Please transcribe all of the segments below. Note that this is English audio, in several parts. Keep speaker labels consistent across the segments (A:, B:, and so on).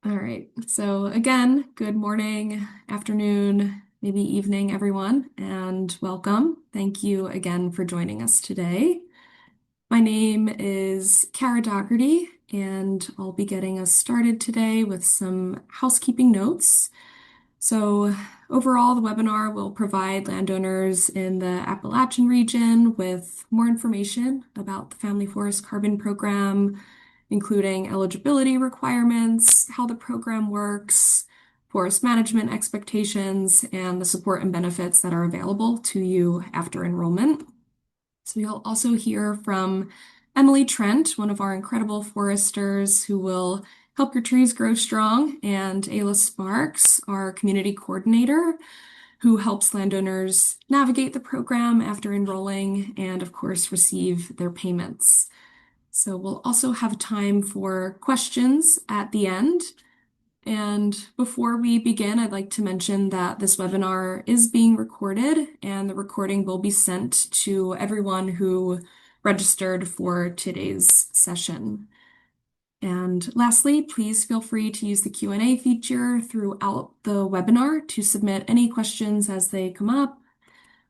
A: All right. So again, good morning, afternoon, maybe evening, everyone, and welcome. Thank you again for joining us today. My name is Kara Dougherty, and I'll be getting us started today with some housekeeping notes. So overall, the webinar will provide landowners in the Appalachian region with more information about the Family Forest Carbon Program, including eligibility requirements, how the program works, forest management expectations, and the support and benefits that are available to you after enrollment. So you'll also hear from Emily Trent, one of our incredible foresters who will help your trees grow strong, and Ayla Sparks, our community coordinator, who helps landowners navigate the program after enrolling and, of course, receive their payments. So we'll also have time for questions at the end. And before we begin, I'd like to mention that this webinar is being recorded and the recording will be sent to everyone who registered for today's session. And lastly, please feel free to use the Q&A feature throughout the webinar to submit any questions as they come up.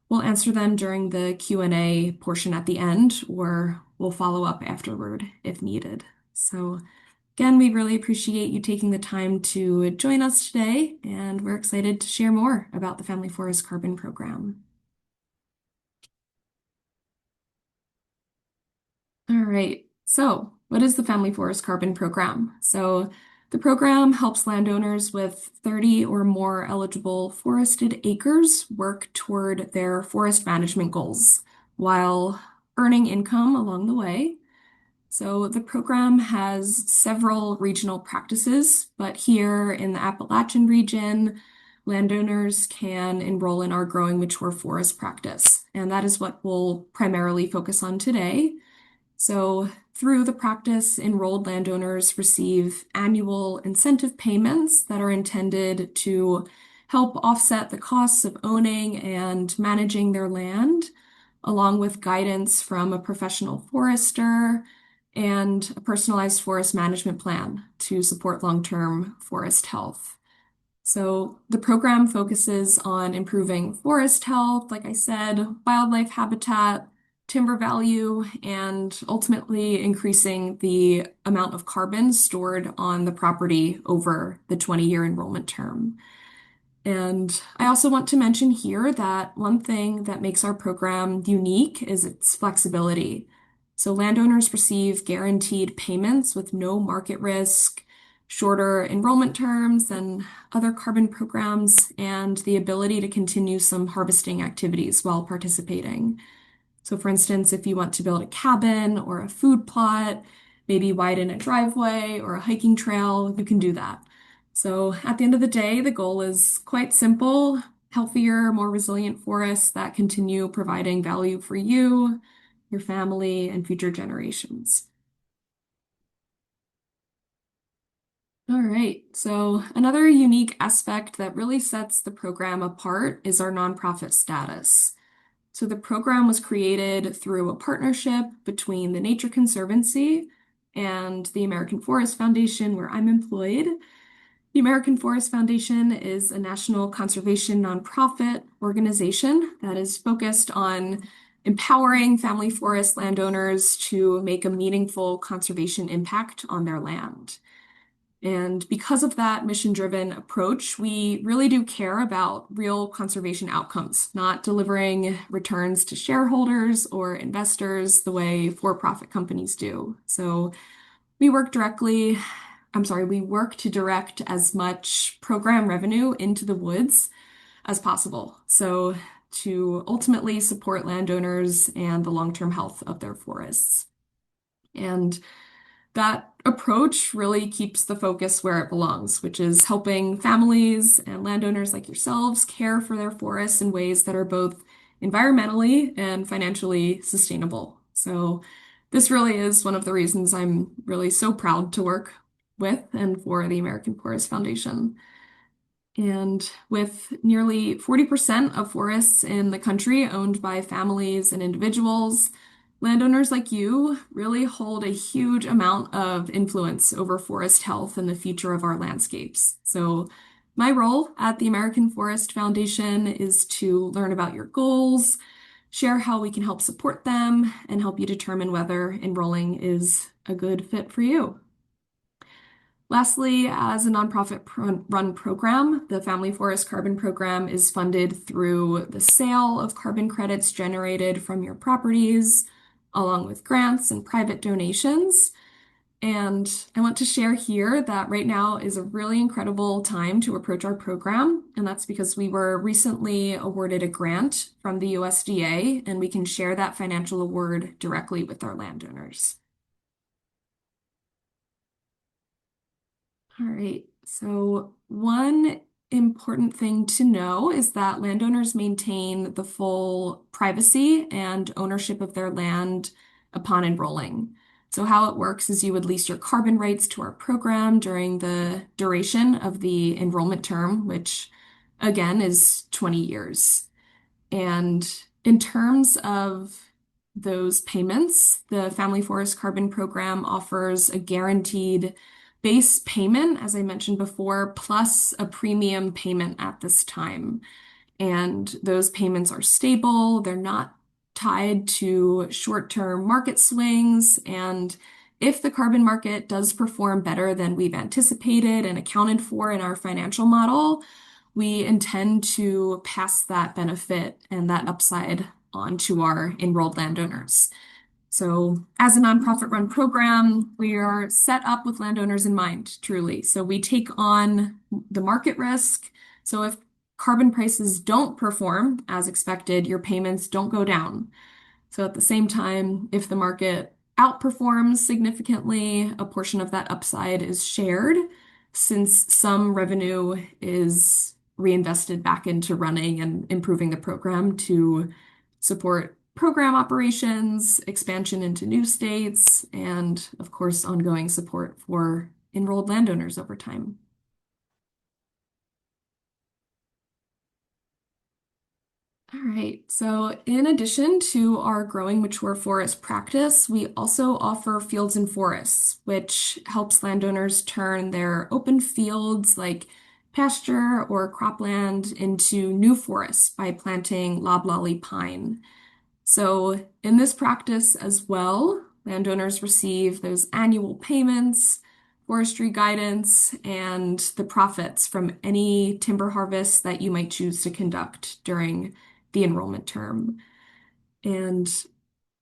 A: We'll answer them during the Q&A portion at the end, or we'll follow up afterward if needed. So again, we really appreciate you taking the time to join us today, and we're excited to share more about the Family Forest Carbon Program. All right, so what is the Family Forest Carbon Program? So the program helps landowners with 30 or more eligible forested acres work toward their forest management goals while earning income along the way. So the program has several regional practices, but here in the Appalachian region, landowners can enroll in our Growing Mature Forest practice, and that is what we'll primarily focus on today. So through the practice, enrolled landowners receive annual incentive payments that are intended to help offset the costs of owning and managing their land, along with guidance from a professional forester and a personalized forest management plan to support long-term forest health. So the program focuses on improving forest health, like I said, wildlife habitat, timber value, and ultimately increasing the amount of carbon stored on the property over the 20-year enrollment term. And I also want to mention here that one thing that makes our program unique is its flexibility. So landowners receive guaranteed payments with no market risk, shorter enrollment terms than other carbon programs, and the ability to continue some harvesting activities while participating. So for instance, if you want to build a cabin or a food plot, maybe widen a driveway or a hiking trail, you can do that. So at the end of the day, the goal is quite simple: healthier, more resilient forests that continue providing value for you, your family, and future generations. All right, so another unique aspect that really sets the program apart is our nonprofit status. So the program was created through a partnership between the Nature Conservancy and the American Forest Foundation, where I'm employed. The American Forest Foundation is a national conservation nonprofit organization that is focused on empowering family forest landowners to make a meaningful conservation impact on their land. And because of that mission-driven approach, we really do care about real conservation outcomes, not delivering returns to shareholders or investors the way for-profit companies do. So we work we work to direct as much program revenue into the woods as possible. So to ultimately support landowners and the long-term health of their forests. And that approach really keeps the focus where it belongs, which is helping families and landowners like yourselves care for their forests in ways that are both environmentally and financially sustainable. So this really is one of the reasons I'm really so proud to work with and for the American Forest Foundation. And with nearly 40% of forests in the country owned by families and individuals, Landowners like you really hold a huge amount of influence over forest health and the future of our landscapes. So, my role at the American Forest Foundation is to learn about your goals, share how we can help support them, and help you determine whether enrolling is a good fit for you. Lastly, as a nonprofit run program, the Family Forest Carbon Program is funded through the sale of carbon credits generated from your properties, along with grants and private donations. And I want to share here that right now is a really incredible time to approach our program. And that's because we were recently awarded a grant from the USDA, and we can share that financial award directly with our landowners. All right. So, one important thing to know is that landowners maintain the full privacy and ownership of their land upon enrolling. So, how it works is you would lease your carbon rights to our program during the duration of the enrollment term, which again is 20 years. And in terms of those payments, the Family Forest Carbon Program offers a guaranteed base payment, as I mentioned before, plus a premium payment at this time. And those payments are stable, they're not tied to short-term market swings. And if the carbon market does perform better than we've anticipated and accounted for in our financial model, we intend to pass that benefit and that upside on to our enrolled landowners. So, as a nonprofit run program, we are set up with landowners in mind, truly. So, we take on the market risk. So, if carbon prices don't perform as expected, your payments don't go down. So, at the same time, if the market outperforms significantly, a portion of that upside is shared since some revenue is reinvested back into running and improving the program to support program operations, expansion into new states, and of course, ongoing support for enrolled landowners over time. All right, so in addition to our growing mature forest practice, we also offer fields and forests, which helps landowners turn their open fields like pasture or cropland into new forests by planting loblolly pine. So, in this practice as well, landowners receive those annual payments, forestry guidance, and the profits from any timber harvest that you might choose to conduct during the enrollment term. And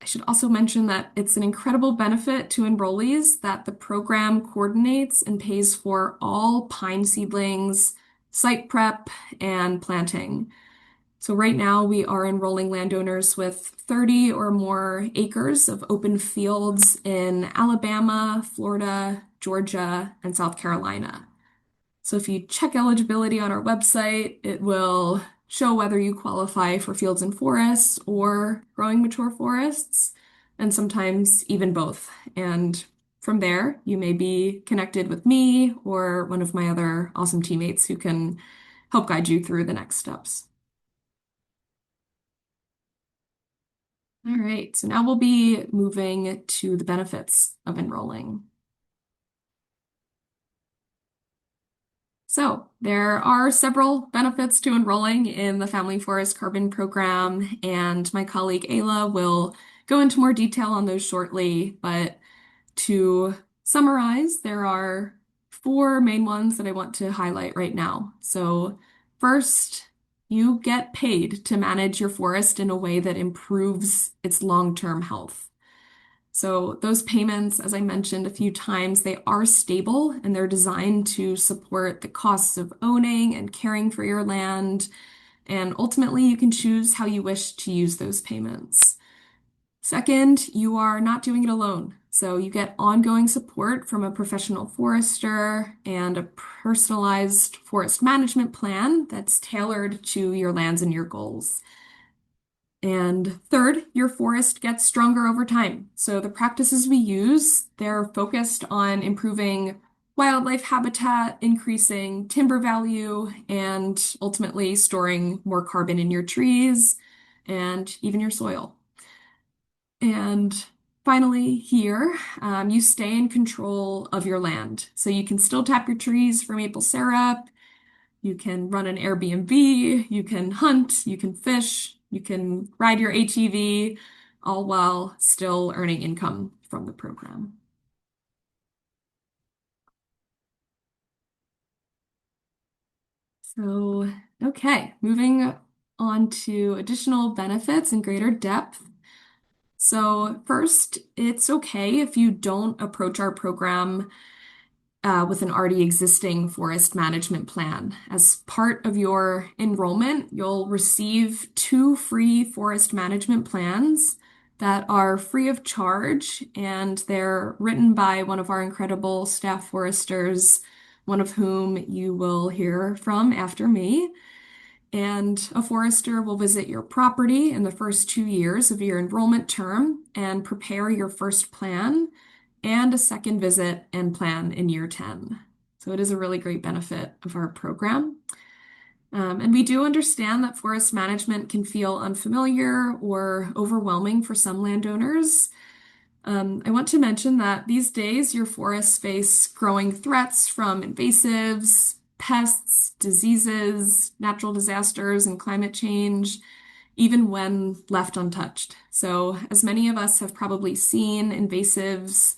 A: I should also mention that it's an incredible benefit to enrollees that the program coordinates and pays for all pine seedlings, site prep, and planting. So right now we are enrolling landowners with 30 or more acres of open fields in Alabama, Florida, Georgia, and South Carolina. So if you check eligibility on our website, it will show whether you qualify for fields and forests or growing mature forests, and sometimes even both. And from there, you may be connected with me or one of my other awesome teammates who can help guide you through the next steps. All right, so now we'll be moving to the benefits of enrolling. So, there are several benefits to enrolling in the Family Forest Carbon Program, and my colleague Ayla will go into more detail on those shortly. But to summarize, there are four main ones that I want to highlight right now. So, first, you get paid to manage your forest in a way that improves its long-term health. So those payments, as I mentioned a few times, they are stable and they're designed to support the costs of owning and caring for your land. And ultimately, you can choose how you wish to use those payments. Second, you are not doing it alone. So you get ongoing support from a professional forester and a personalized forest management plan that's tailored to your lands and your goals. And third, your forest gets stronger over time. So the practices we use, they're focused on improving wildlife habitat, increasing timber value, and ultimately storing more carbon in your trees and even your soil. And finally, here, you stay in control of your land. So you can still tap your trees for maple syrup. You can run an Airbnb. You can hunt. You can fish. You can ride your ATV, all while still earning income from the program. So, okay, moving on to additional benefits in greater depth. So, first, it's okay if you don't approach our program with an already existing forest management plan. As part of your enrollment, you'll receive two free forest management plans that are free of charge, and they're written by one of our incredible staff foresters, one of whom you will hear from after me. And a forester will visit your property in the first 2 years of your enrollment term and prepare your first plan and a second visit and plan in year 10. So it is a really great benefit of our program. And we do understand that forest management can feel unfamiliar or overwhelming for some landowners. I want to mention that these days your forests face growing threats from invasives, pests, diseases, natural disasters, and climate change, even when left untouched. So, as many of us have probably seen, invasives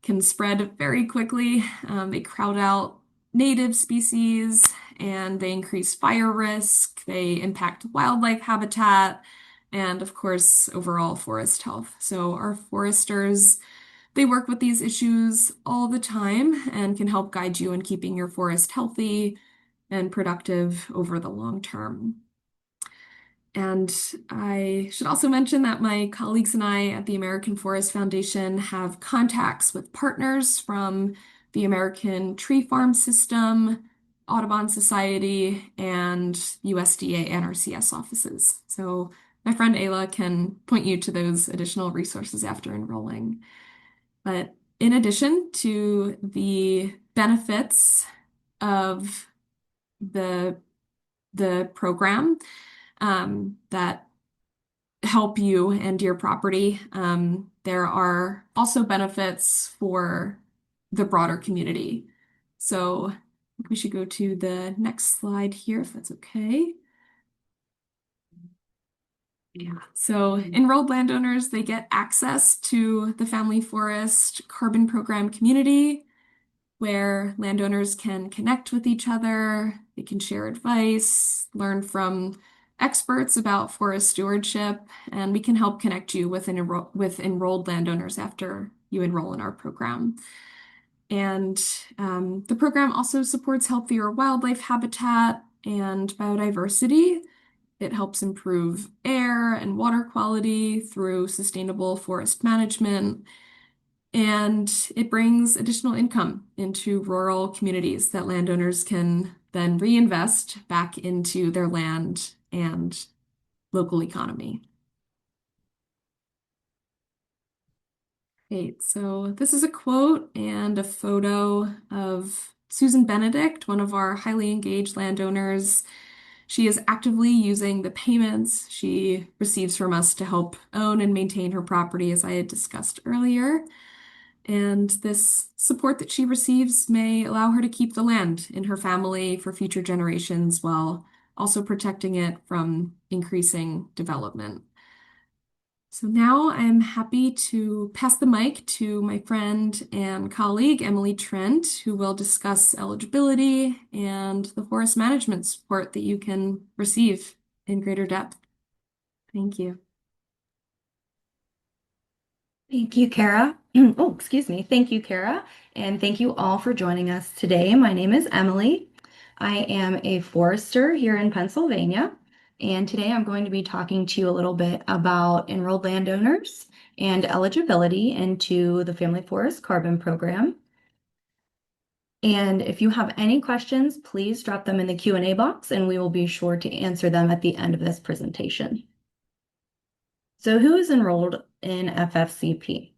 A: can spread very quickly. They crowd out native species and they increase fire risk, they impact wildlife habitat, and of course, overall forest health. So, our foresters, they work with these issues all the time and can help guide you in keeping your forest healthy and productive over the long term. And I should also mention that my colleagues and I at the American Forest Foundation have contacts with partners from the American Tree Farm System, Audubon Society, and USDA NRCS offices. So my friend Ayla can point you to those additional resources after enrolling. But in addition to the benefits of the program, that help you and your property. There are also benefits for the broader community. So I think we should go to the next slide here, if that's okay. Yeah. So enrolled landowners, they get access to the Family Forest Carbon Program community, where landowners can connect with each other, they can share advice, learn from experts about forest stewardship, and we can help connect you with enrolled landowners after you enroll in our program. And the program also supports healthier wildlife habitat and biodiversity. It helps improve air and water quality through sustainable forest management, and it brings additional income into rural communities that landowners can then reinvest back into their land and local economy. Great. So this is a quote and a photo of Susan Benedict, one of our highly engaged landowners. She is actively using the payments she receives from us to help own and maintain her property, as I had discussed earlier. And this support that she receives may allow her to keep the land in her family for future generations while also protecting it from increasing development. So now I'm happy to pass the mic to my friend and colleague, Emily Trent, who will discuss eligibility and the forest management support that you can receive in greater depth. Thank you.
B: Thank you, Kara. Oh, excuse me. Thank you, Kara. And thank you all for joining us today. My name is Emily. I am a forester here in Pennsylvania. And today I'm going to be talking to you a little bit about enrolled landowners and eligibility into the Family Forest Carbon Program. And if you have any questions, please drop them in the Q&A box and we will be sure to answer them at the end of this presentation. So who is enrolled in FFCP?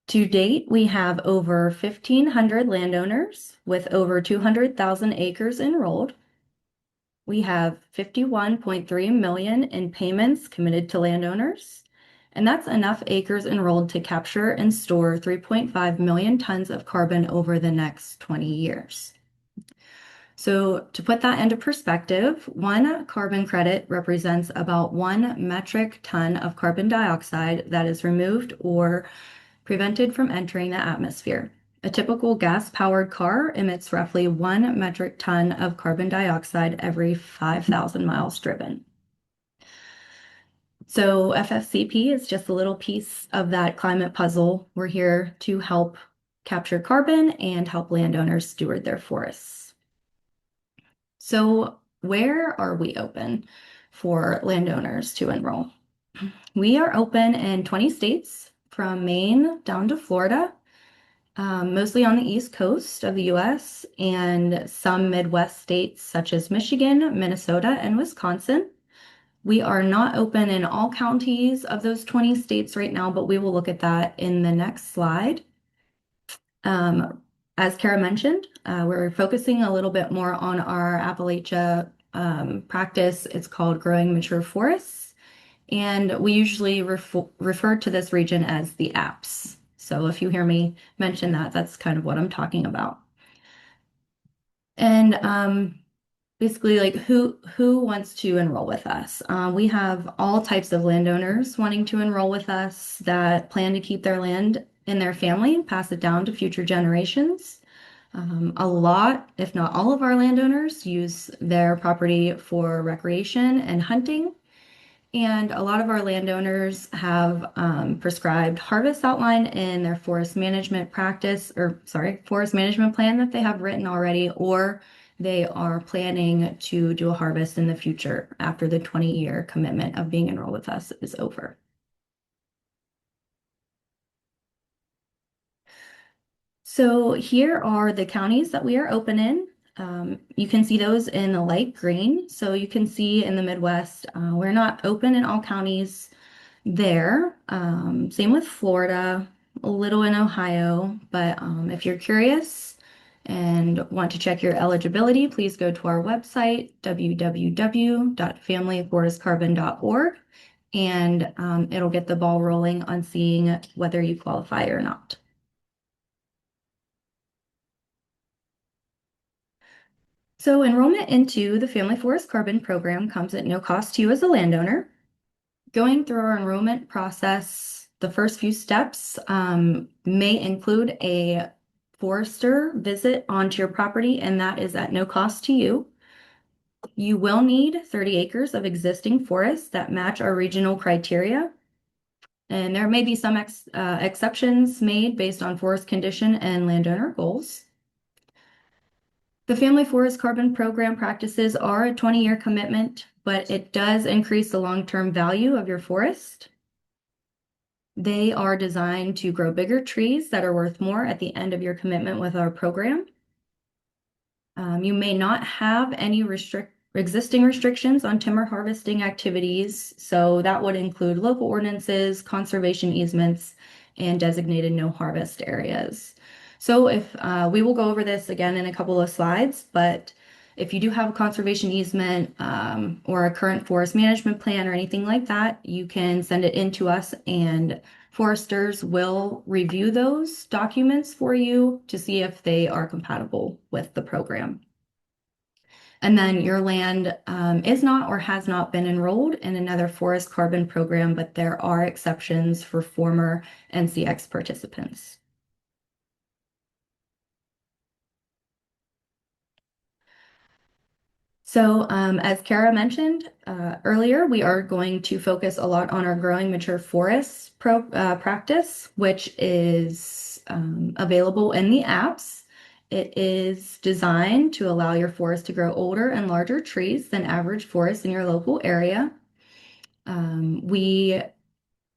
B: To date, we have over 1,500 landowners with over 200,000 acres enrolled. We have 51.3 million in payments committed to landowners, And that's enough acres enrolled to capture and store 3.5 million tons of carbon over the next 20 years. So, to put that into perspective, one carbon credit represents about 1 metric ton of carbon dioxide that is removed or prevented from entering the atmosphere. A typical gas-powered car emits roughly 1 metric ton of carbon dioxide every 5,000 miles driven. So FFCP is just a little piece of that climate puzzle. We're here to help capture carbon and help landowners steward their forests. So where are we open for landowners to enroll? We are open in 20 states from Maine down to Florida, mostly on the East Coast of the US, and some Midwest states such as Michigan, Minnesota, and Wisconsin. We are not open in all counties of those 20 states right now, but we will look at that in the next slide. As Kara mentioned, we're focusing a little bit more on our Appalachia practice. It's called growing mature forests, and we usually refer to this region as the Apps. So if you hear me mention that, that's kind of what I'm talking about. And basically, like who wants to enroll with us? We have all types of landowners wanting to enroll with us that plan to keep their land in their family, pass it down to future generations. A lot, if not all of our landowners use their property for recreation and hunting. And a lot of our landowners have prescribed harvest outline in their forest management practice, or sorry, forest management plan that they have written already, or they are planning to do a harvest in the future after the 20-year commitment of being enrolled with us is over. So here are the counties that we are open in. You can see those in the light green. So you can see in the Midwest, we're not open in all counties there. Same with Florida, a little in Ohio. But if you're curious and want to check your eligibility, please go to our website, www.familyforestcarbon.org, and it'll get the ball rolling on seeing whether you qualify or not. So enrollment into the Family Forest Carbon Program comes at no cost to you as a landowner. Going through our enrollment process, the first few steps may include a forester visit onto your property, and that is at no cost to you. You will need 30 acres of existing forests that match our regional criteria. And there may be some exceptions made based on forest condition and landowner goals. The Family Forest Carbon Program practices are a 20-year commitment, but it does increase the long-term value of your forest. They are designed to grow bigger trees that are worth more at the end of your commitment with our program. You may not have any existing restrictions on timber harvesting activities, so that would include local ordinances, conservation easements, and designated no harvest areas. So if we will go over this again in a couple of slides, but if you do have a conservation easement or a current forest management plan or anything like that, you can send it in to us, and foresters will review those documents for you to see if they are compatible with the program. And then your land is not or has not been enrolled in another forest carbon program, but there are exceptions for former NCX participants. So as Kara mentioned earlier, we are going to focus a lot on our growing mature forests practice, which is available in the apps. It is designed to allow your forest to grow older and larger trees than average forests in your local area. We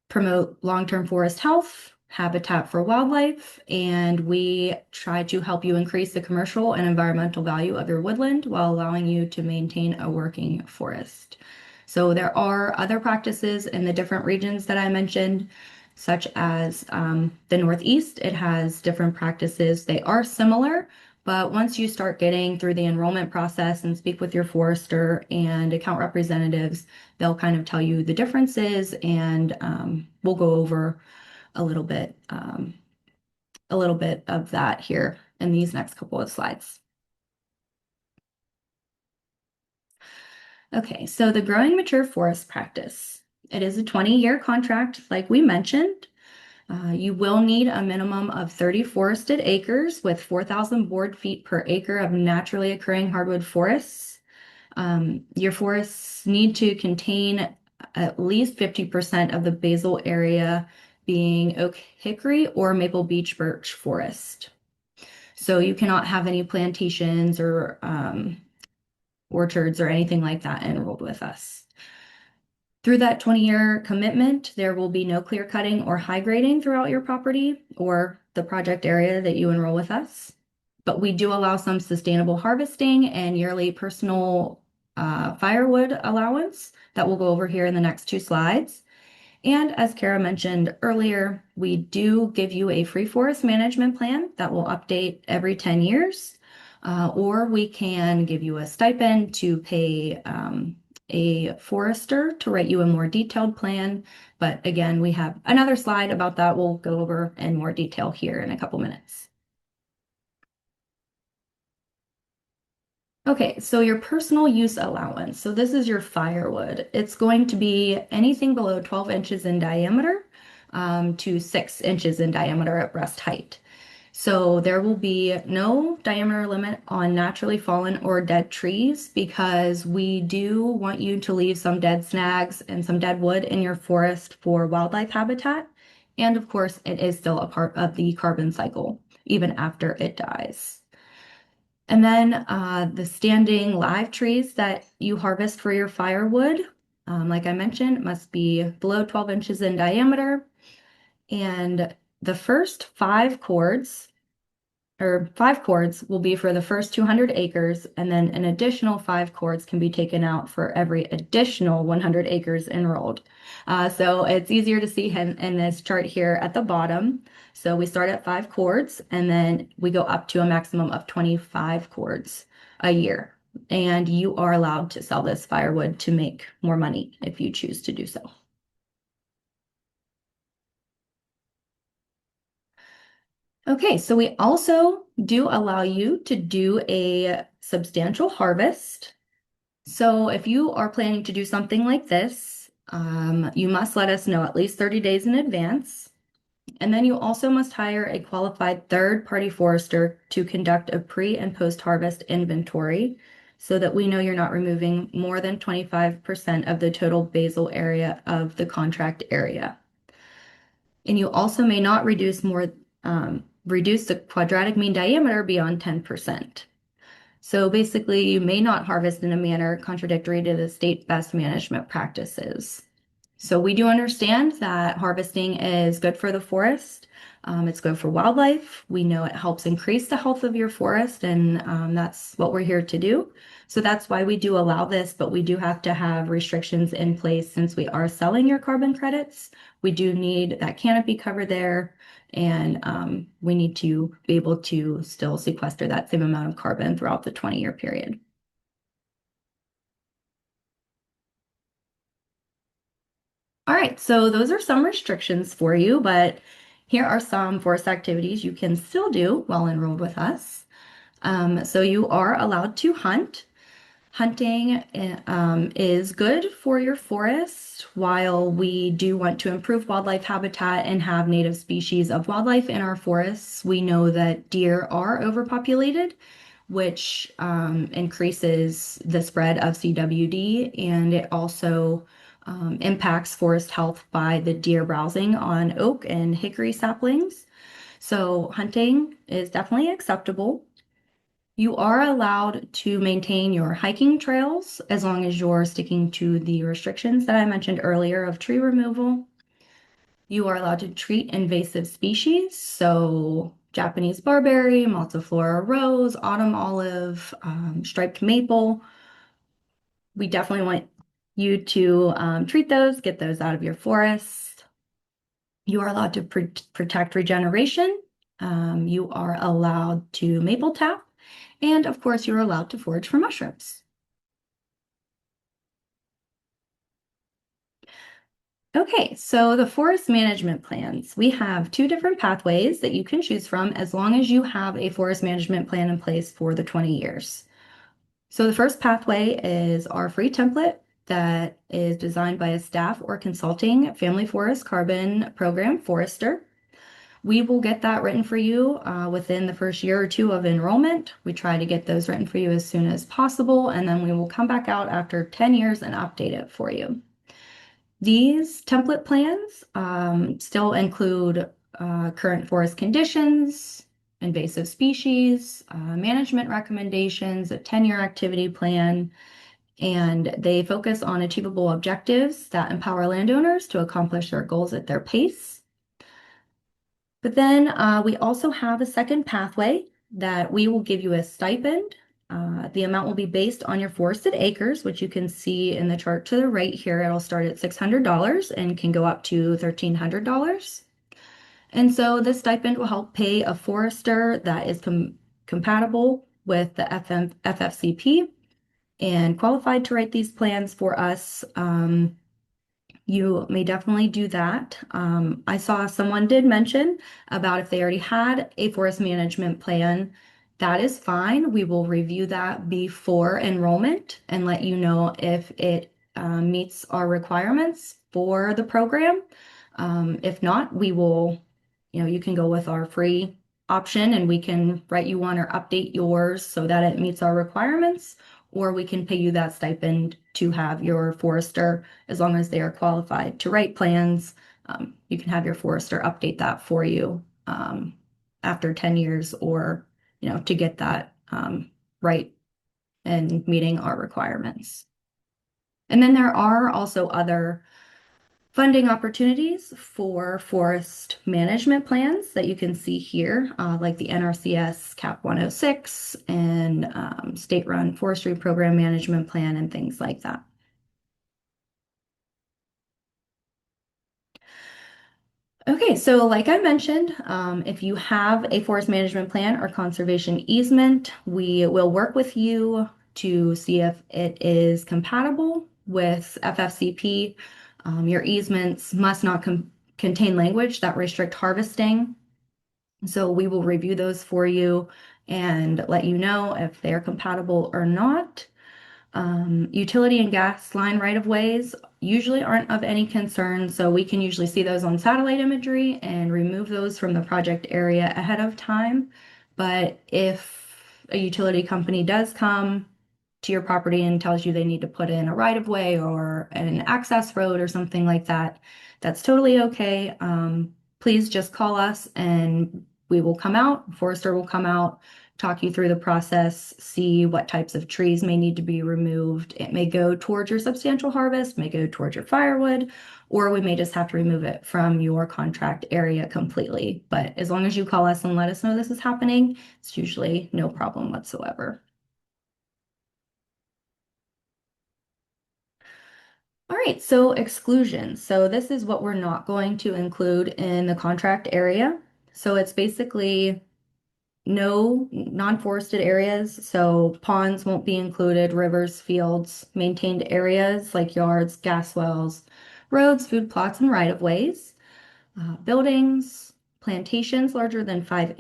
B: promote long-term forest health, habitat for wildlife, and we try to help you increase the commercial and environmental value of your woodland while allowing you to maintain a working forest. So there are other practices in the different regions that I mentioned, such as the Northeast. It has different practices. They are similar, But once you start getting through the enrollment process and speak with your forester and account representatives, they'll kind of tell you the differences, and we'll go over a a little bit of that here in these next couple of slides. Okay, so the growing mature forest practice. It is a 20-year contract, like we mentioned. You will need a minimum of 30 forested acres with 4,000 board feet per acre of naturally occurring hardwood forests. Your forests need to contain at least 50% of the basal area being oak hickory or maple beech birch forest. So you cannot have any plantations or orchards or anything like that enrolled with us. Through that 20-year commitment, there will be no clear cutting or high grading throughout your property or the project area that you enroll with us. But we do allow some sustainable harvesting and yearly personal firewood allowance that we'll go over here in the next two slides. And as Kara mentioned earlier, we do give you a free forest management plan that will update every 10 years, or we can give you a stipend to pay a forester to write you a more detailed plan. But again, we have another slide about that we'll go over in more detail here in a couple minutes. Okay, so your personal use allowance. So this is your firewood. It's going to be anything below 12 inches in diameter to 6 inches in diameter at breast height. So there will be no diameter limit on naturally fallen or dead trees because we do want you to leave some dead snags and some dead wood in your forest for wildlife habitat. And of course, it is still a part of the carbon cycle, even after it dies. And then the standing live trees that you harvest for your firewood, like I mentioned, must be below 12 inches in diameter. And the first five cords will be for the first 200 acres, and then an additional 5 cords can be taken out for every additional 100 acres enrolled. So it's easier to see in this chart here at the bottom. So we start at 5 cords, and then we go up to a maximum of 25 cords a year. And you are allowed to sell this firewood to make more money if you choose to do so. Okay, so we also do allow you to do a substantial harvest. So if you are planning to do something like this, you must let us know at least 30 days in advance. And then you also must hire a qualified third-party forester to conduct a pre- and post-harvest inventory so that we know you're not removing more than 25% of the total basal area of the contract area. And you also may not reduce the quadratic mean diameter beyond 10%. So basically, you may not harvest in a manner contradictory to the state best management practices. So we do understand that harvesting is good for the forest. It's good for wildlife. We know it helps increase the health of your forest, and that's what we're here to do. So that's why we do allow this, but we do have to have restrictions in place since we are selling your carbon credits. We do need that canopy cover there, and we need to be able to still sequester that same amount of carbon throughout the 20-year period. All right, so those are some restrictions for you, but here are some forest activities you can still do while enrolled with us. So you are allowed to hunt. Hunting is good for your forest. While we do want to improve wildlife habitat and have native species of wildlife in our forests, we know that deer are overpopulated, which increases the spread of CWD, and it also impacts forest health by the deer browsing on oak and hickory saplings. So hunting is definitely acceptable. You are allowed to maintain your hiking trails as long as you're sticking to the restrictions that I mentioned earlier of tree removal. You are allowed to treat invasive species, so Japanese barberry, multiflora rose, autumn olive, striped maple. We definitely want you to treat those, get those out of your forest. You are allowed to protect regeneration. You are allowed to maple tap And of course, you're allowed to forage for mushrooms. Okay, so the forest management plans. We have two different pathways that you can choose from as long as you have a forest management plan in place for the 20 years. So the first pathway is our free template that is designed by a staff or consulting family forest carbon program forester. We will get that written for you within the first year or two of enrollment. We try to get those written for you as soon as possible, and then we will come back out after 10 years and update it for you. These template plans still include current forest conditions, invasive species, management recommendations, a 10-year activity plan, and they focus on achievable objectives that empower landowners to accomplish their goals at their pace. But then we also have a second pathway that we will give you a stipend. The amount will be based on your forested acres, which you can see in the chart to the right here. It'll start at $600 and can go up to $1,300. And so this stipend will help pay a forester that is compatible with the FFCP and qualified to write these plans for us. You may definitely do that. I saw someone did mention about if they already had a forest management plan. That is fine. We will review that before enrollment and let you know if it meets our requirements for the program. If not, we will, you can go with our free option and we can write you one or update yours so that it meets our requirements, or we can pay you that stipend to have your forester as long as they are qualified to write plans. You can have your forester update that for you after 10 years or, to get that right and meeting our requirements. And then there are also other funding opportunities for forest management plans that you can see here, like the NRCS CAP 106 and state-run forestry program management plan and things like that. Okay, so like I mentioned, if you have a forest management plan or conservation easement, we will work with you to see if it is compatible with FFCP. Your easements must not contain language that restrict harvesting. So we will review those for you and let you know if they're compatible or not. Utility and gas line right-of-ways usually aren't of any concern, so we can usually see those on satellite imagery and remove those from the project area ahead of time. But if a utility company does come to your property and tells you they need to put in a right-of-way or an access road or something like that, that's totally okay. Please just call us and we will come out, forester will come out, talk you through the process, see what types of trees may need to be removed. It may go towards your substantial harvest, may go towards your firewood, or we may just have to remove it from your contract area completely. But as long as you call us and let us know this is happening, it's usually no problem whatsoever. All right, so exclusions. So this is what we're not going to include in the contract area. So it's basically no non-forested areas, so ponds won't be included, rivers, fields, maintained areas like yards, gas wells, roads, food plots, and right-of-ways, buildings, plantations larger than 5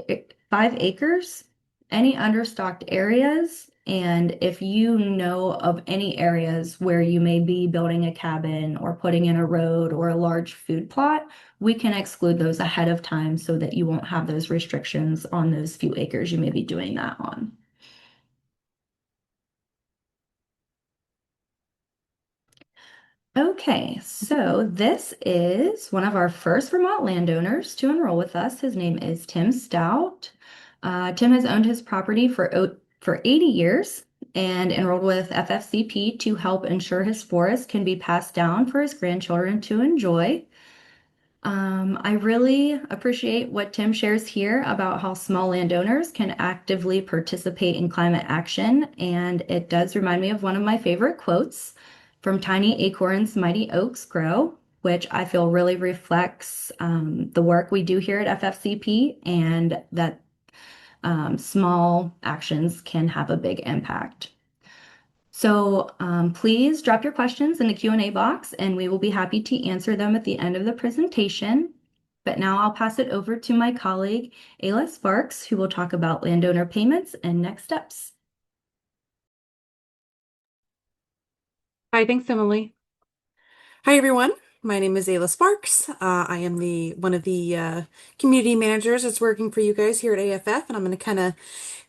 B: acres, any understocked areas, and if you know of any areas where you may be building a cabin or putting in a road or a large food plot, we can exclude those ahead of time so that you won't have those restrictions on those few acres you may be doing that on. Okay, so this is one of our first Vermont landowners to enroll with us. His name is Tim Stout. Tim has owned his property for 80 years and enrolled with FFCP to help ensure his forest can be passed down for his grandchildren to enjoy. I really appreciate what Tim shares here about how small landowners can actively participate in climate action, and it does remind me of one of my favorite quotes from Tiny Acorns, Mighty Oaks Grow, which I feel really reflects the work we do here at FFCP, and that Small actions can have a big impact. So please drop your questions in the Q&A box and we will be happy to answer them at the end of the presentation. But now I'll pass it over to my colleague, Ayla Sparks, who will talk about landowner payments and next steps.
C: Hi, thanks, Emily. Hi, everyone. My name is Ayla Sparks. I am one of the community managers that's working for you guys here at AFF, and I'm going to kind of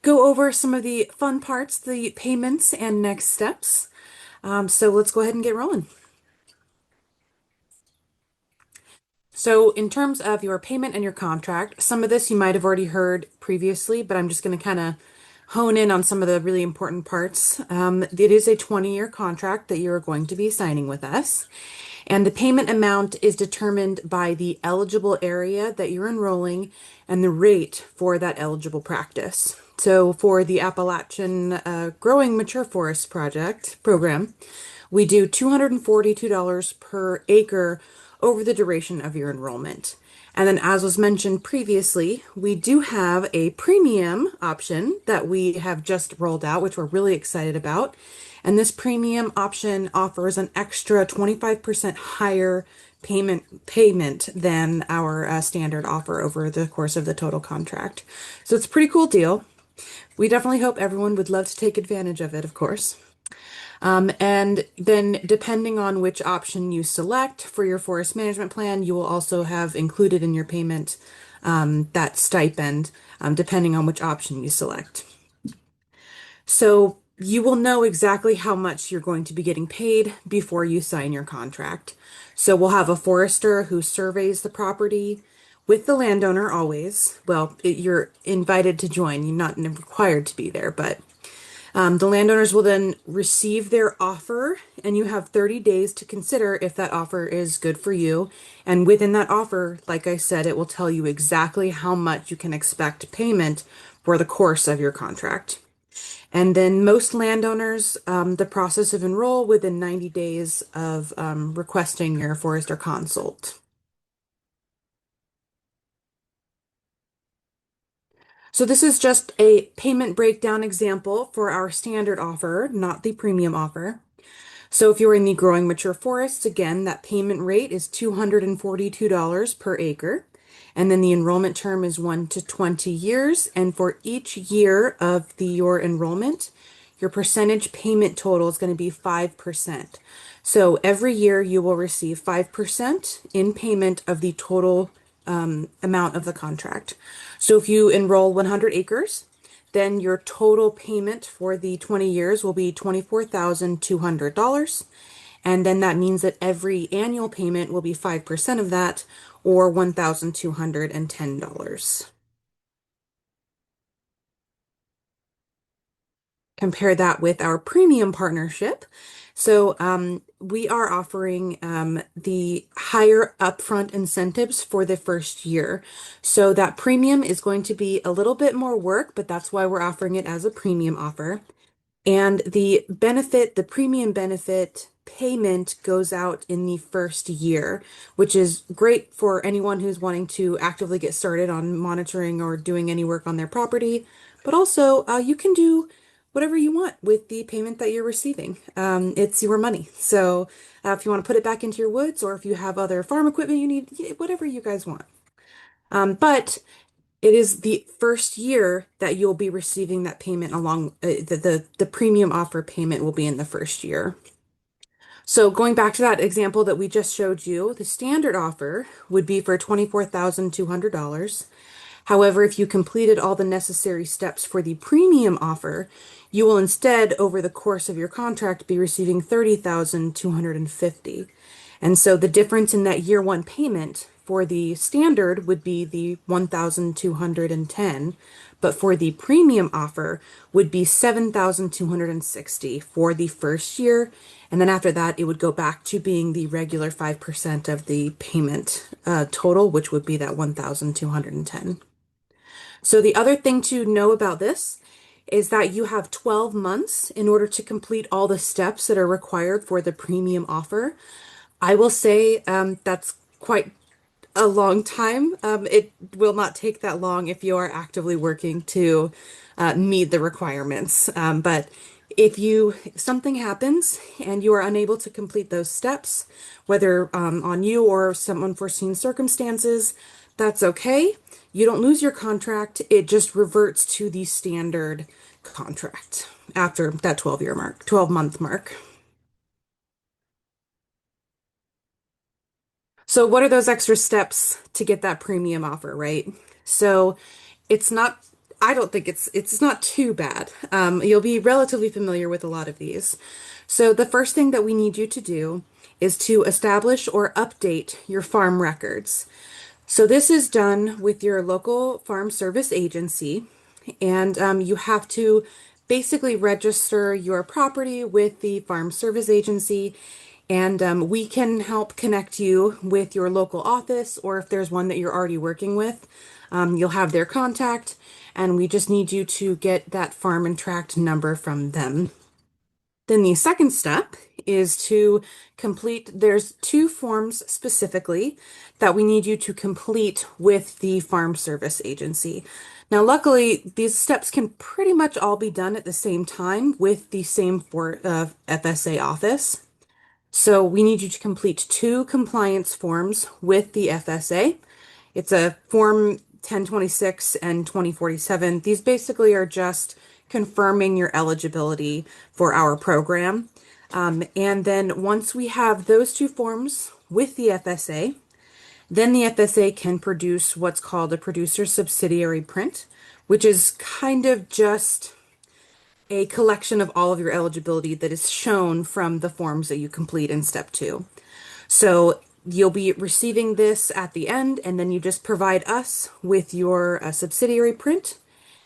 C: go over some of the fun parts, the payments and next steps. So let's go ahead and get rolling. So in terms of your payment and your contract, some of this you might have already heard previously, but I'm just going to kind of hone in on some of the really important parts. It is a 20-year contract that you're going to be signing with us. And the payment amount is determined by the eligible area that you're enrolling and the rate for that eligible practice. So for the Appalachian Growing Mature Forest program, we do $242 per acre over the duration of your enrollment. And then, as was mentioned previously, we do have a premium option that we have just rolled out, which we're really excited about. And this premium option offers an extra 25% higher payment than our standard offer over the course of the total contract. So it's a pretty cool deal. We definitely hope everyone would love to take advantage of it, of course. And then depending on which option you select for your forest management plan, you will also have included in your payment that stipend, depending on which option you select. So you will know exactly how much you're going to be getting paid before you sign your contract. So we'll have a forester who surveys the property with the landowner always. Well, you're invited to join, you're not required to be there, but the landowners will then receive their offer, and you have 30 days to consider if that offer is good for you. And within that offer, like I said, it will tell you exactly how much you can expect payment for the course of your contract. And then most landowners, the process of enroll within 90 days of requesting your forester consult. So this is just a payment breakdown example for our standard offer, not the premium offer. So if you're in the growing mature forests, again, that payment rate is $242 per acre. And then the enrollment term is 1 to 20 years. And for each year of your enrollment, your percentage payment total is going to be 5%. So every year you will receive 5% in payment of the total amount of the contract. So if you enroll 100 acres, then your total payment for the 20 years will be $24,200. And then that means that every annual payment will be 5% of that, or $1,210. Compare that with our premium partnership. So we are offering the higher upfront incentives for the first year. So that premium is going to be a little bit more work, but that's why we're offering it as a premium offer. And the premium benefit payment goes out in the first year, which is great for anyone who's wanting to actively get started on monitoring or doing any work on their property. But also, you can do whatever you want with the payment that you're receiving. It's your money. So if you want to put it back into your woods, or if you have other farm equipment you need, whatever you guys want. But it is the first year that you'll be receiving that payment along the premium offer payment will be in the first year. So going back to that example that we just showed you, the standard offer would be for $24,200. However, if you completed all the necessary steps for the premium offer, you will instead, over the course of your contract, be receiving $30,250. And so the difference in that year one payment for the standard would be the $1,210, but for the premium offer would be $7,260 for the first year. And then after that, it would go back to being the regular 5% of the payment total, which would be that $1,210. So the other thing to know about this is that you have 12 months in order to complete all the steps that are required for the premium offer. I will say that's quite a long time. It will not take that long if you are actively working to meet the requirements. But if something happens and you are unable to complete those steps, whether on you or some unforeseen circumstances, that's okay. You don't lose your contract. It just reverts to the standard contract after that 12-year mark, 12-month mark. So what are those extra steps to get that premium offer, right? So it's not, I don't think it's not too bad. You'll be relatively familiar with a lot of these. So the first thing that we need you to do is to establish or update your farm records. So this is done with your local farm service agency, and you have to basically register your property with the farm service agency, and we can help connect you with your local office, or if there's one that you're already working with, you'll have their contact, and we just need you to get that farm and tract number from them. Then the second step is to complete, there's two forms specifically that we need you to complete with the Farm Service Agency. Now, luckily, these steps can pretty much all be done at the same time with the same FSA office. So we need you to complete two compliance forms with the FSA. It's a Form 1026 and 2047. These basically are just confirming your eligibility for our program. And then once we have those two forms with the FSA, then the FSA can produce what's called a producer subsidiary print, which is kind of just a collection of all of your eligibility that is shown from the forms that you complete in step two. So you'll be receiving this at the end, and then you just provide us with your subsidiary print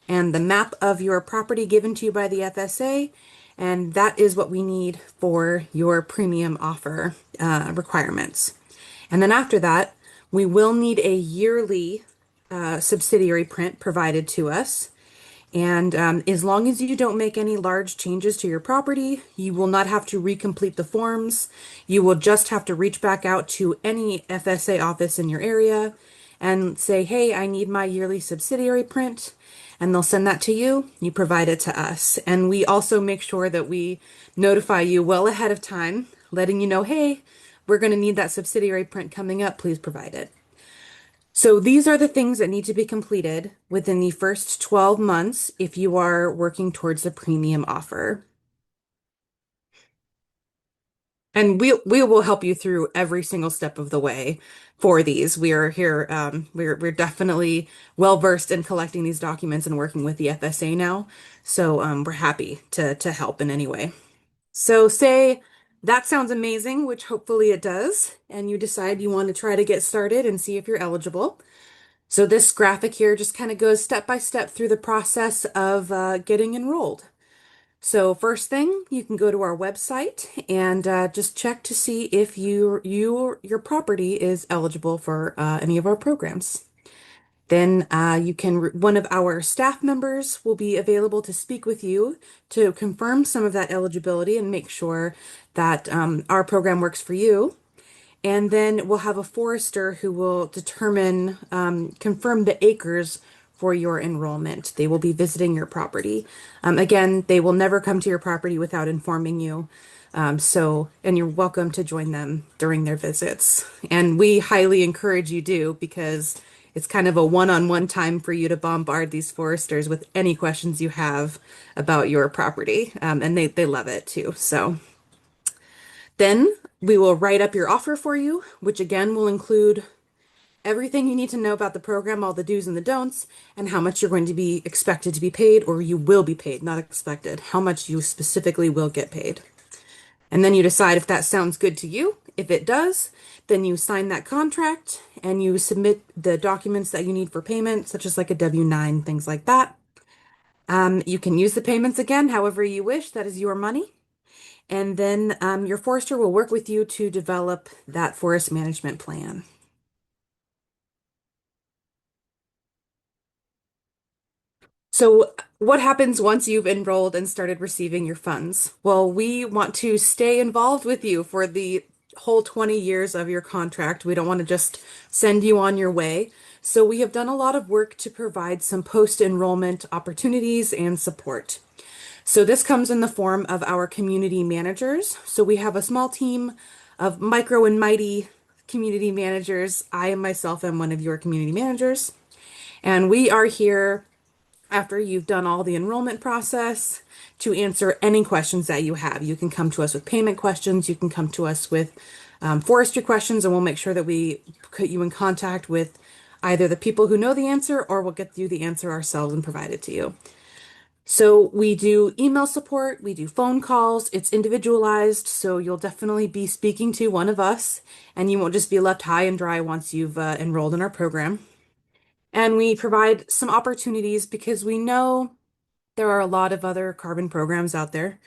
C: and the map of your property given to you by the FSA, and that is what we need for your premium offer requirements. And then after that, we will need a yearly subsidiary print provided to us. And as long as you don't make any large changes to your property, you will not have to recomplete the forms. You will just have to reach back out to any FSA office in your area and say, hey, I need my yearly subsidiary print. And they'll send that to you. You provide it to us. And we also make sure that we notify you well ahead of time, letting you know, hey, we're going to need that subsidiary print coming up. Please provide it. So these are the things that need to be completed within the first 12 months if you are working towards the premium offer. And we will help you through every single step of the way for these. We are here, we're definitely well versed in collecting these documents and working with the FSA now. So we're happy to help in any way. So say that sounds amazing, which hopefully it does, and you decide you want to try to get started and see if you're eligible. So this graphic here just kind of goes step by step through the process of getting enrolled. So first thing, you can go to our website and just check to see if your property is eligible for any of our programs. Then one of our staff members will be available to speak with you to confirm some of that eligibility and make sure that our program works for you. And then we'll have a forester who will confirm the acres for your enrollment. They will be visiting your property. Again, they will never come to your property without informing you. And you're welcome to join them during their visits. And we highly encourage you do because it's kind of a one-on-one time for you to bombard these foresters with any questions you have about your property. And they love it too. So. Then we will write up your offer for you, which again will include everything you need to know about the program, all the do's and the don'ts, and how much you're going to be expected to be paid, or you will be paid, not expected, how much you specifically will get paid. And then you decide if that sounds good to you. If it does, then you sign that contract and you submit the documents that you need for payment, such as like a W-9, things like that. You can use the payments again however you wish. That is your money. And then your forester will work with you to develop that forest management plan. So what happens once you've enrolled and started receiving your funds? Well, we want to stay involved with you for the whole 20 years of your contract. We don't want to just send you on your way. So we have done a lot of work to provide some post-enrollment opportunities and support. So this comes in the form of our community managers. So we have a small team of micro and mighty community managers. I myself am one of your community managers, and we are here after you've done all the enrollment process to answer any questions that you have. You can come to us with payment questions, you can come to us with forestry questions, and we'll make sure that we put you in contact with either the people who know the answer or we'll get you the answer ourselves and provide it to you. So we do email support, we do phone calls, it's individualized, so you'll definitely be speaking to one of us and you won't just be left high and dry once you've enrolled in our program. And we provide some opportunities because we know there are a lot of other carbon programs out there,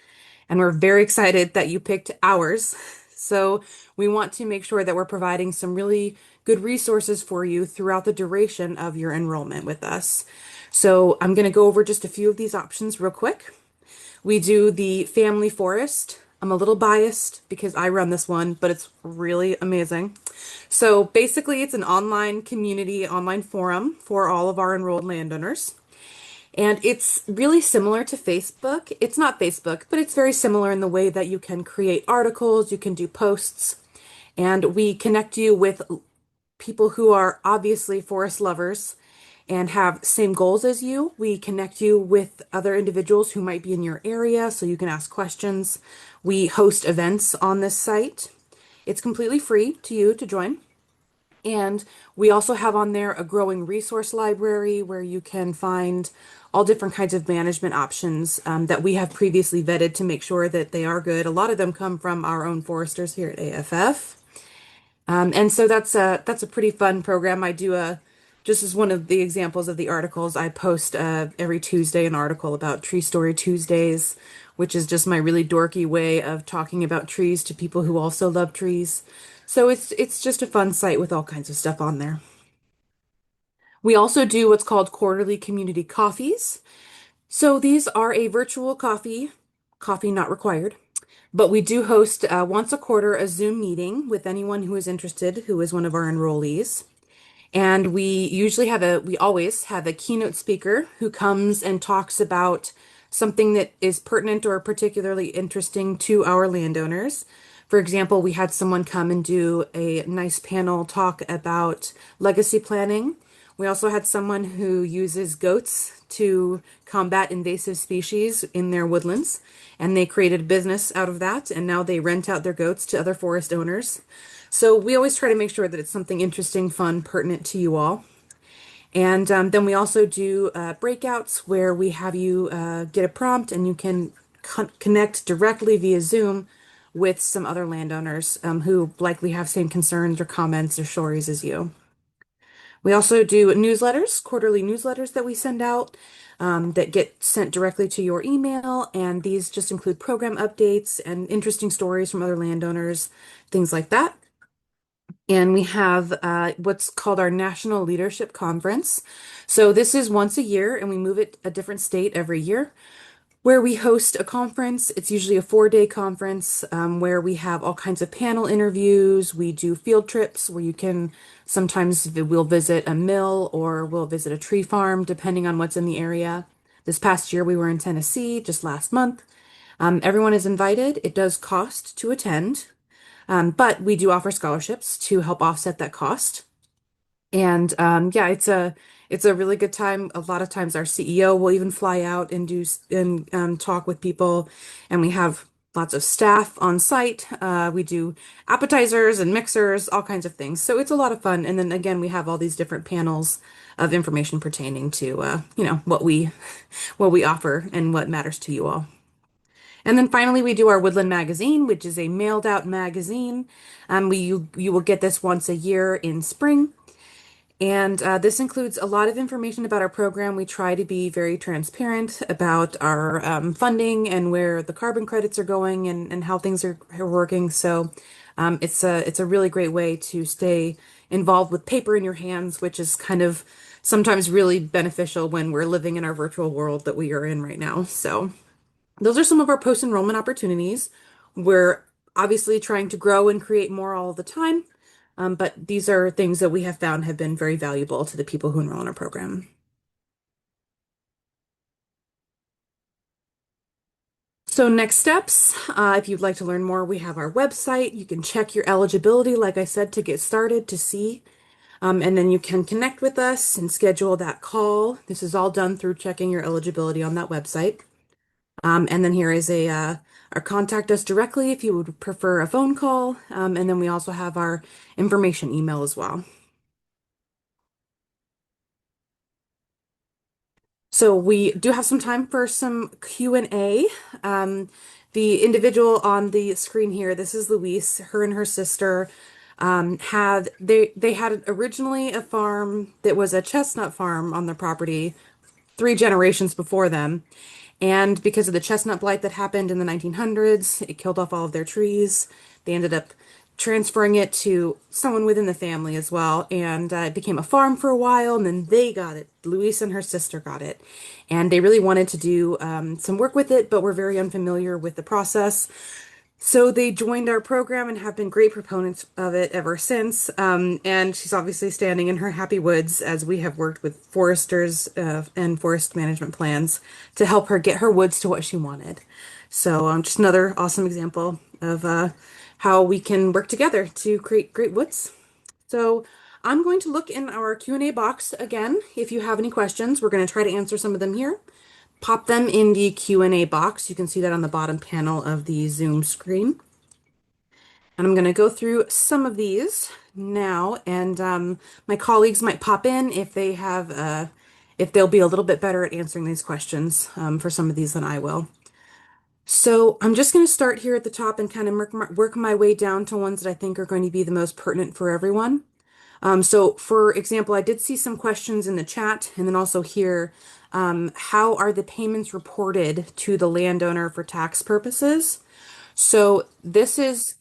C: and we're very excited that you picked ours. So we want to make sure that we're providing some really good resources for you throughout the duration of your enrollment with us. So I'm going to go over just a few of these options real quick. We do the family forest. I'm a little biased because I run this one, but it's really amazing. So basically, it's an online community, online forum for all of our enrolled landowners. And it's really similar to Facebook. It's not Facebook, but it's very similar in the way that you can create articles, you can do posts, and we connect you with people who are obviously forest lovers and have same goals as you. We connect you with other individuals who might be in your area so you can ask questions. We host events on this site. It's completely free to you to join. And we also have on there a growing resource library where you can find all different kinds of management options that we have previously vetted to make sure that they are good. A lot of them come from our own foresters here at AFF. And so that's a pretty fun program. I do a just as one of the examples of the articles, I post every Tuesday an article about Tree Story Tuesdays, which is just my really dorky way of talking about trees to people who also love trees. So it's just a fun site with all kinds of stuff on there. We also do what's called quarterly community coffees. So these are a virtual coffee not required, but we do host once a quarter a Zoom meeting with anyone who is interested, who is one of our enrollees. And we always have a keynote speaker who comes and talks about something that is pertinent or particularly interesting to our landowners. For example, we had someone come and do a nice panel talk about legacy planning. We also had someone who uses goats to combat invasive species in their woodlands, and they created a business out of that, and now they rent out their goats to other forest owners. So we always try to make sure that it's something interesting, fun, pertinent to you all. And then we also do breakouts where we have you get a prompt and you can connect directly via Zoom with some other landowners who likely have same concerns or comments or stories as you. We also do newsletters, quarterly newsletters that we send out that get sent directly to your email. And these just include program updates and interesting stories from other landowners, things like that. And we have what's called our National Leadership Conference. So this is once a year, and we move it a different state every year, where we host a conference. It's usually a 4-day conference where we have all kinds of panel interviews. We do field trips where you can sometimes we'll visit a mill or we'll visit a tree farm, depending on what's in the area. This past year, we were in Tennessee just last month. Everyone is invited. It does cost to attend. But we do offer scholarships to help offset that cost. And yeah, it's a really good time. A lot of times our CEO will even fly out and do and talk with people, and we have lots of staff on site. We do appetizers and mixers, all kinds of things. So it's a lot of fun. And then again, we have all these different panels of information pertaining to what we offer and what matters to you all. And then finally, we do our Woodland Magazine, which is a mailed out magazine. You will get this once a year in spring. And this includes a lot of information about our program. We try to be very transparent about our funding and where the carbon credits are going and how things are working. So it's a really great way to stay involved with paper in your hands, which is kind of sometimes really beneficial when we're living in our virtual world that we are in right now. So those are some of our post-enrollment opportunities. We're obviously trying to grow and create more all the time. But these are things that we have found have been very valuable to the people who enroll in our program. So next steps, if you'd like to learn more, we have our website. You can check your eligibility, like I said, to get started to see. And then you can connect with us and schedule that call. This is all done through checking your eligibility on that website. And then here is our contact us directly if you would prefer a phone call. And then we also have our information email as well. So we do have some time for some Q&A. The individual on the screen here, this is Louise, her and her sister had they had originally a farm that was a chestnut farm on their property 3 generations before them. And because of the chestnut blight that happened in the 1900s, it killed off all of their trees. They ended up transferring it to someone within the family as well. And it became a farm for a while, and then they got it. Louise and her sister got it. And they really wanted to do some work with it, but were very unfamiliar with the process. So they joined our program and have been great proponents of it ever since. And she's obviously standing in her happy woods as we have worked with foresters and forest management plans to help her get her woods to what she wanted. So just another awesome example of how we can work together to create great woods. So I'm going to look in our Q&A box again. If you have any questions, we're going to try to answer some of them here. Pop them in the Q&A box. You can see that on the bottom panel of the Zoom screen. And I'm going to go through some of these now, and my colleagues might pop in if they have, if they'll be a little bit better at answering these questions for some of these than I will. So I'm just going to start here at the top and kind of work my way down to ones that I think are going to be the most pertinent for everyone. So for example, I did see some questions in the chat and then also here, how are the payments reported to the landowner for tax purposes? So this is,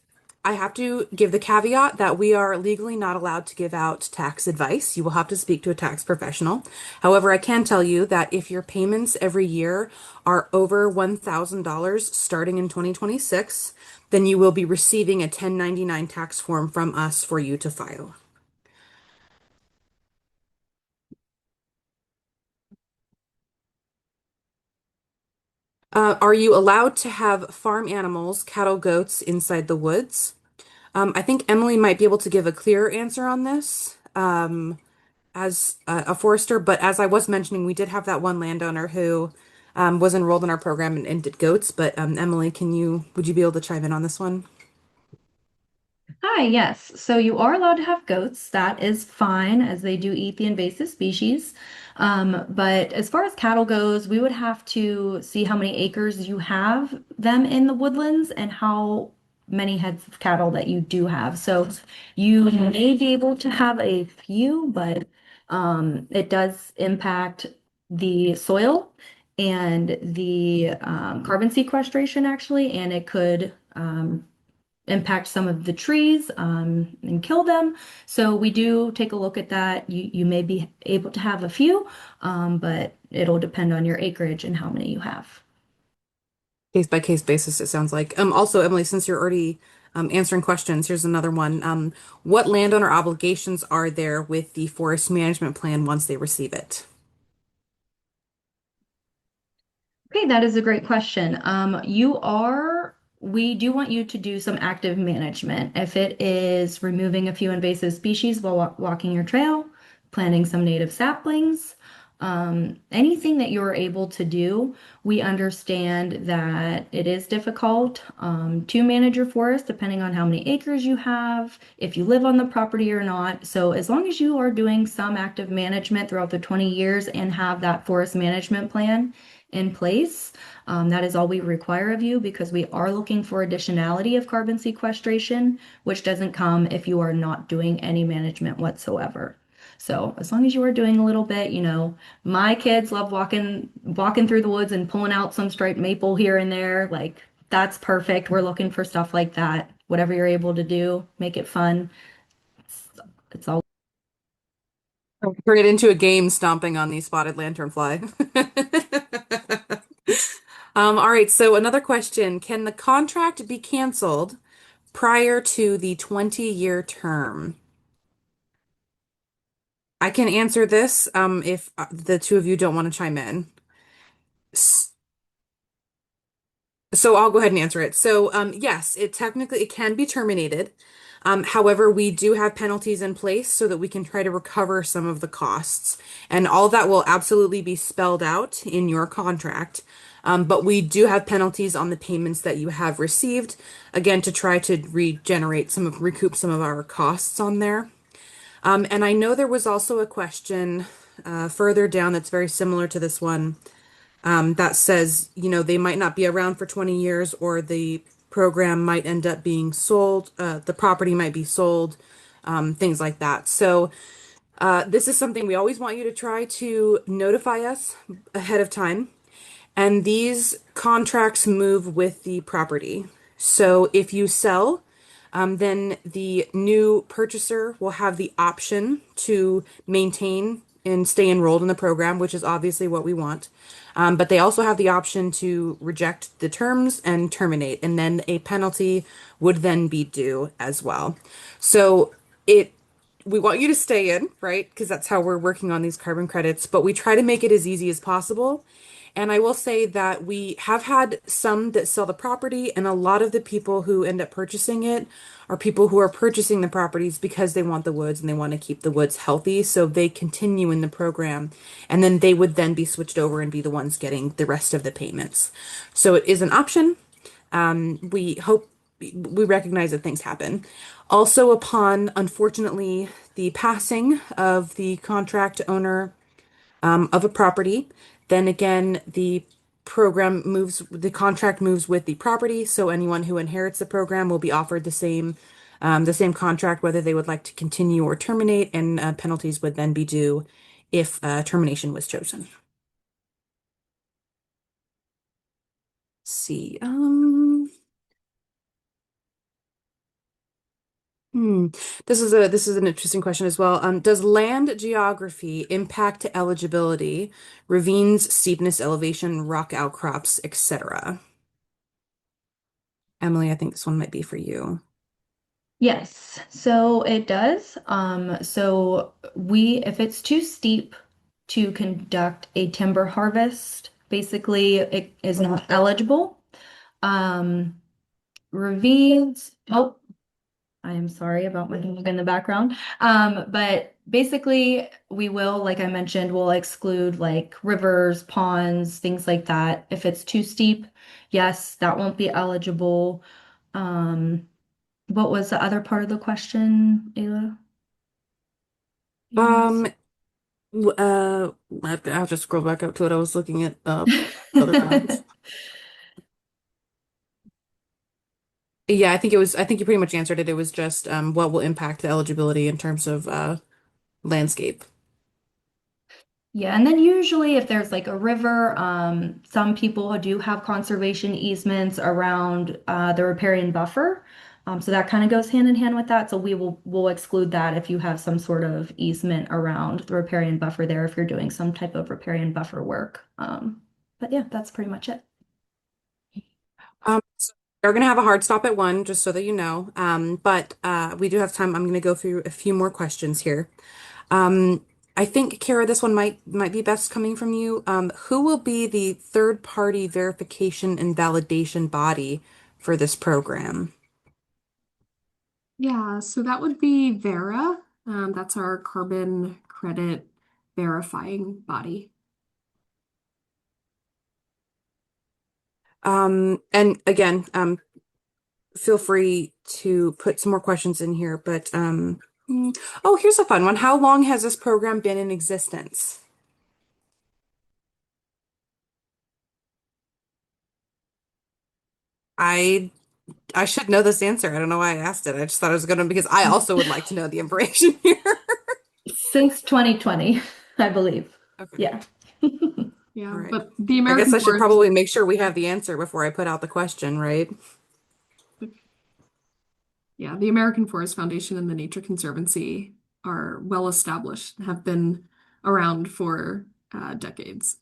C: I have to give the caveat that we are legally not allowed to give out tax advice. You will have to speak to a tax professional. However, I can tell you that if your payments every year are over $1,000 starting in 2026, then you will be receiving a 1099 tax form from us for you to file. Are you allowed to have farm animals, cattle, goats inside the woods? I think Emily might be able to give a clearer answer on this as a forester, but as I was mentioning, we did have that one landowner who was enrolled in our program and did goats. But Emily, would you be able to chime in on this one?
B: Hi, yes. So you are allowed to have goats. That is fine as they do eat the invasive species. But as far as cattle goes, we would have to see how many acres you have them in the woodlands and how many heads of cattle that you do have. So you may be able to have a few, but it does impact the soil and the carbon sequestration actually, and it could impact some of the trees and kill them. So we do take a look at that. You may be able to have a few, but it'll depend on your acreage and how many you have.
C: Case by case basis, it sounds like. Also, Emily, since you're already answering questions, here's another one. What landowner obligations are there with the forest management plan once they receive it?
B: Okay, that is a great question. We do want you to do some active management. If it is removing a few invasive species while walking your trail, planting some native saplings, anything that you're able to do, we understand that it is difficult to manage your forest depending on how many acres you have, if you live on the property or not. So as long as you are doing some active management throughout the 20 years and have that forest management plan in place. That is all we require of you because we are looking for additionality of carbon sequestration, which doesn't come if you are not doing any management whatsoever. So as long as you are doing a little bit, my kids love walking through the woods and pulling out some striped maple here and there. Like that's perfect. We're looking for stuff like that. Whatever you're able to do, make it fun. It's all.
C: Turn it into a game stomping on the spotted lanternfly. All right, so another question. Can the contract be canceled prior to the 20-year term? I can answer this if the two of you don't want to chime in. S- So I'll go ahead and answer it. So yes, it can be terminated. However, we do have penalties in place so that we can try to recover some of the costs. And all that will absolutely be spelled out in your contract. But we do have penalties on the payments that you have received, again, to try to recoup some of our costs on there. And I know there was also a question further down that's very similar to this one, that says, they might not be around for 20 years or the program might end up being sold, the property might be sold, things like that. So this is something we always want you to try to notify us ahead of time. And these contracts move with the property. So if you sell, then the new purchaser will have the option to maintain and stay enrolled in the program, which is obviously what we want. But they also have the option to reject the terms and terminate, and then a penalty would then be due as well. So it we want you to stay in, right? Because that's how we're working on these carbon credits, but we try to make it as easy as possible. And I will say that we have had some that sell the property, and a lot of the people who end up purchasing it are people who are purchasing the properties because they want the woods and they want to keep the woods healthy. So they continue in the program, and then they would then be switched over and be the ones getting the rest of the payments. So it is an option. We recognize that things happen. Also, upon unfortunately the passing of the contract owner of a property, then again the contract moves with the property. So anyone who inherits the program will be offered the same contract, whether they would like to continue or terminate, and penalties would then be due if termination was chosen. Let's see. Hmm. This is an interesting question as well. Does land geography impact eligibility, ravines, steepness, elevation, rock outcrops, etc.? Emily, I think this one might be for you.
B: Yes, so it does. So if it's too steep to conduct a timber harvest, basically it is not eligible. Um, ravines, oh, I am sorry about my dog in the background. But basically we will, like I mentioned, we'll exclude like rivers, ponds, things like that. If it's too steep, yes, that won't be eligible. Um, what was the other part of the question, Ayla?
C: Um, I'll just scroll back up to it. I was looking at other ones. Yeah, I think you pretty much answered it. It was just what will impact the eligibility in terms of landscape.
B: Yeah, and then usually if there's like a river, some people do have conservation easements around the riparian buffer. So that kind of goes hand in hand with that. So we'll exclude that if you have some sort of easement around the riparian buffer there if you're doing some type of riparian buffer work. But yeah, that's pretty much it.
C: So we're gonna have a hard stop at one, just so that you know. But we do have time. I'm gonna go through a few more questions here. Um, I think, Kara, this one might be best coming from you. Who will be the third party verification and validation body for this program?
A: Yeah, so that would be Vera. That's our carbon credit verifying body.
C: And again, feel free to put some more questions in here, but oh, here's a fun one. How long has this program been in existence? I I should know this answer. I don't know why I asked it. I just thought I was gonna because I also would like to know the information here.
B: Since 2020, I believe.
C: Okay.
B: Yeah.
C: All
A: Yeah,
C: right.
A: but the
C: I guess
A: American
C: I should
A: Forest,
C: probably make sure we have the answer before I put out the question, right?
A: yeah, the American Forest Foundation and the Nature Conservancy are well established, and have been around for decades.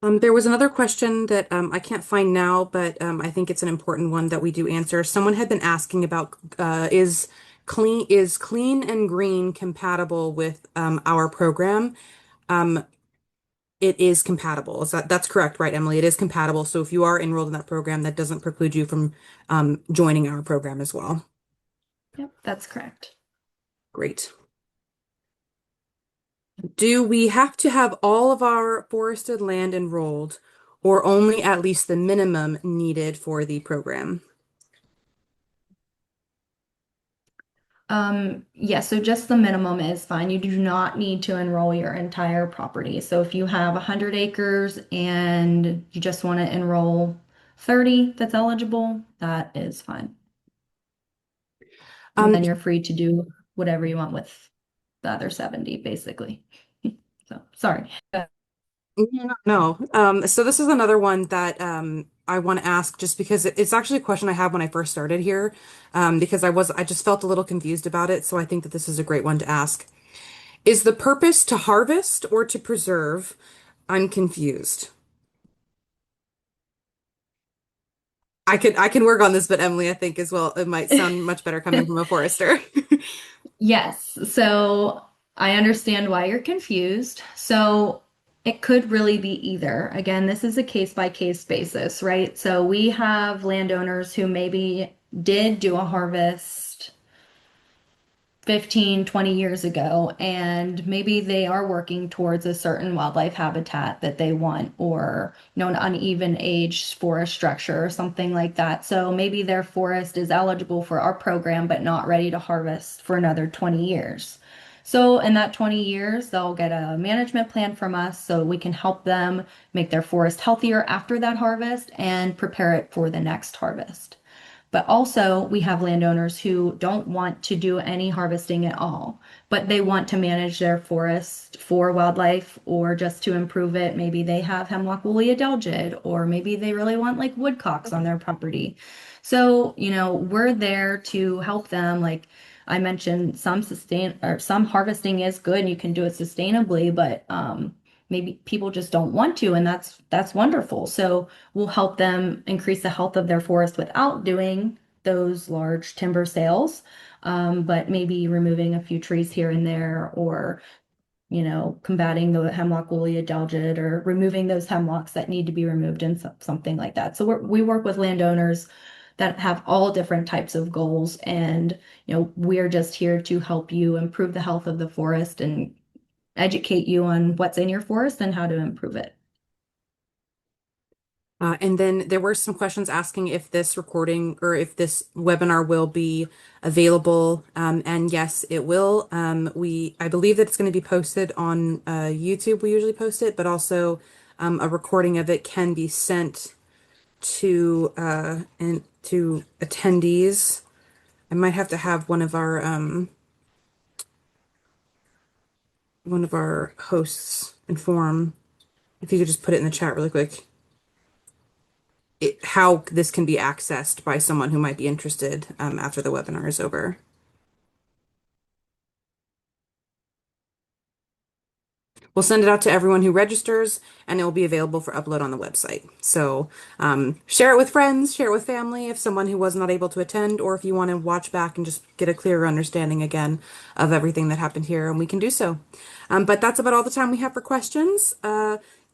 C: There was another question that I can't find now, but I think it's an important one that we do answer. Someone had been asking about is clean and green compatible with our program? Um, it is compatible. That's correct, right, Emily? It is compatible. So if you are enrolled in that program, that doesn't preclude you from joining our program as well.
B: Yep, that's correct.
C: Great. Do we have to have all of our forested land enrolled, or only at least the minimum needed for the program?
B: Yeah, so just the minimum is fine. You do not need to enroll your entire property. So if you have 100 acres and you just want to enroll 30 that's eligible, that is fine. And
C: Um,
B: then you're free to do whatever you want with the other 70, basically. So sorry.
C: no. So this is another one that I want to ask just because it's actually a question I had when I first started here, because I just felt a little confused about it. So I think that this is a great one to ask. Is the purpose to harvest or to preserve? I'm confused. I can work on this, but Emily, I think as well, it might sound much better coming from a forester.
B: Yes, so I understand why you're confused. So it could really be either. Again, this is a case by case basis, right? So we have landowners who maybe did do a harvest 15, 20 years ago, and maybe they are working towards a certain wildlife habitat that they want, or an uneven age forest structure or something like that. So maybe their forest is eligible for our program, but not ready to harvest for another 20 years. So in that 20 years, they'll get a management plan from us so we can help them make their forest healthier after that harvest and prepare it for the next harvest. But also, we have landowners who don't want to do any harvesting at all, but they want to manage their forest for wildlife or just to improve it. Maybe they have hemlock woolly adelgid, or maybe they really want like woodcocks on their property. So, we're there to help them. Like I mentioned, some harvesting is good and you can do it sustainably, but maybe people just don't want to, and that's wonderful. So will help them increase the health of their forest without doing those large timber sales, but maybe removing a few trees here and there, or combating the hemlock woolly adelgid, or removing those hemlocks that need to be removed, and something like that. So we work with landowners that have all different types of goals, and we're just here to help you improve the health of the forest and educate you on what's in your forest and how to improve it.
C: And then there were some questions asking if this recording or if this webinar will be available. And yes, it will. I believe that it's going to be posted on YouTube. We usually post it, but also a recording of it can be sent to attendees. I might have to have one of our hosts inform if you could just put it in the chat really quick. How this can be accessed by someone who might be interested after the webinar is over. We'll send it out to everyone who registers, and it will be available for upload on the website. So share it with friends, share it with family if someone who was not able to attend, or if you want to watch back and just get a clearer understanding again of everything that happened here, and we can do so. But that's about all the time we have for questions.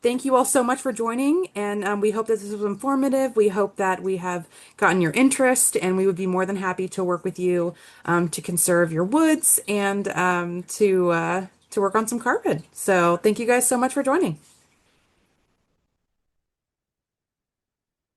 C: Thank you all so much for joining, and we hope that this was informative. We hope that we have gotten your interest, and we would be more than happy to work with you to conserve your woods and to work on some carbon. So thank you guys so much for joining.